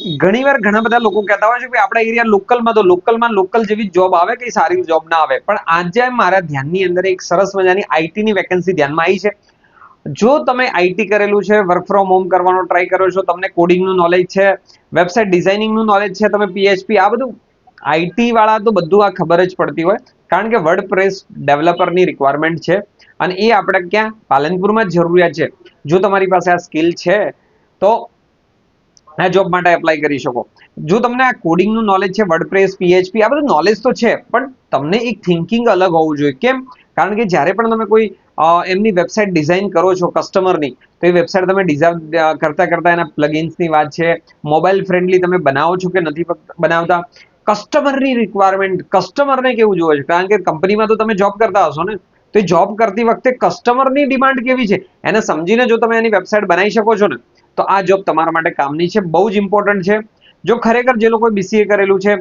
ઘણીવાર ઘણા બધા લોકો કહેતા હોય છે કે આપણા એરિયા લોકલમાં તો લોકલ જેવી જોબ આવે કે સારી જોબ ના આવે, પણ આજે મારા ધ્યાનની અંદર એક સરસ મજાની આઈટીની વેકેન્સી ધ્યાનમાં આવી છે. જો તમે આઈટી કરેલું છે, વર્ક ફ્રોમ હોમ કરવાનો ટ્રાય કરો છો, તમને કોડિંગનું નોલેજ છે, વેબસાઇટ ડિઝાઇનિંગનું નોલેજ છે, તમે પીએચપી આ બધું આઈટી વાળા તો બધું આ ખબર જ પડતી હોય, કારણ કે વર્ડપ્રેસ ડેવલપરની રિક્વાયરમેન્ટ છે અને એ આપણે ક્યાં પાલનપુરમાં જ જરૂરિયાત છે. જો તમારી પાસે આ સ્કિલ છે તો આ જોબ માટે એપ્લાય કરી શકો. જો તમને આ કોડિંગનું નોલેજ છે, વર્ડપ્રેસ, પીએચપી આ બધું નોલેજ તો છે, પણ તમને એક થિંકિંગ અલગ હોવું જોઈએ. કેમ? કારણ કે જ્યારે પણ તમે કોઈ એમની વેબસાઇટ ડિઝાઇન કરો છો કસ્ટમરની, તો એ વેબસાઇટ તમે ડિઝાઇન કરતા કરતા એના પ્લગઇન્સની વાત છે, મોબાઈલ ફ્રેન્ડલી તમે બનાવો છો કે નથી બનાવતા, કસ્ટમરની રિક્વાયરમેન્ટ, કસ્ટમરને કેવું જોવે છે, કારણ કે કંપનીમાં તો તમે જોબ કરતા હશો ને, તો એ જોબ કરતી વખતે કસ્ટમરની ડિમાન્ડ કેવી છે એને સમજીને જો તમે એની વેબસાઇટ બનાવી શકો છો ને, તો આ જોબ તમારા માટે કામની છે, બહુ જ ઇમ્પોર્ટન્ટ છે. જો ખરેખર જે લોકો બીસીએ કરેલું છે,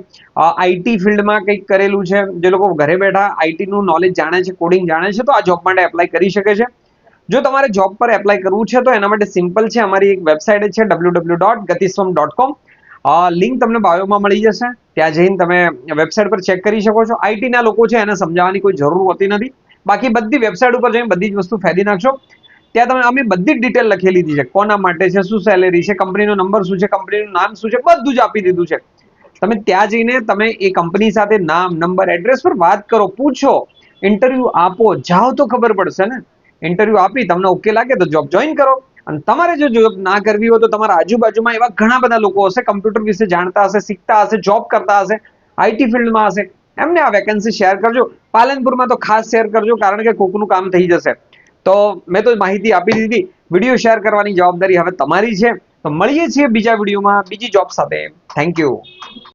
આઈટી ફિલ્ડમાં કંઈક કરેલું છે, જે લોકો ઘરે બેઠા આઈટીનું નોલેજ જાણે છે, કોડિંગ જાણે છે, તો આ જોબ માટે એપ્લાય કરી શકે છે. જો તમારે જોબ પર એપ્લાય કરવું છે તો એના માટે સિમ્પલ છે, અમારી એક વેબસાઇટ છે www.gatiswam.com. લિંક તમને બાયોમાં મળી જશે, ત્યાં જઈને તમે વેબસાઇટ પર ચેક કરી શકો છો. આઈટીના લોકો છે એને સમજાવવાની કોઈ જરૂર હોતી નથી, બાકી બધી વેબસાઇટ ઉપર જઈને બધી જ વસ્તુ ફેદી નાખશો. ત્યાં તમે અમે બધી જ ડિટેલ લખી લીધી છે, કોના માટે છે, શું સેલેરી છે, કંપનીનો નંબર શું છે, કંપનીનું નામ શું છે, બધું જ આપી દીધું છે. તમે ત્યાં જઈને તમે એ કંપની સાથે નામ, નંબર, એડ્રેસ પર વાત કરો, પૂછો, ઇન્ટરવ્યુ આપો, જાઓ તો ખબર પડશે ને. ઇન્ટરવ્યુ આપી તમને ઓકે લાગે તો જોબ જોઈન કરો. અને તમારે જો જોબ ના કરવી હોય તો તમારા આજુબાજુમાં એવા ઘણા બધા લોકો હશે, કમ્પ્યુટર વિશે જાણતા હશે, શીખતા હશે, જોબ કરતા હશે, આઈટી ફિલ્ડમાં હશે, એમને આ વેકેન્સી શેર કરજો. પાલનપુરમાં તો ખાસ શેર કરજો, કારણ કે કોકનું કામ થઈ જશે. તો મેં તો માહિતી આપી દીધી, વિડીયો શેર કરવાની જવાબદારી હવે તમારી છે. તો મળીએ છીએ બીજા વિડીયોમાં બીજી જોબ સાથે. Thank you.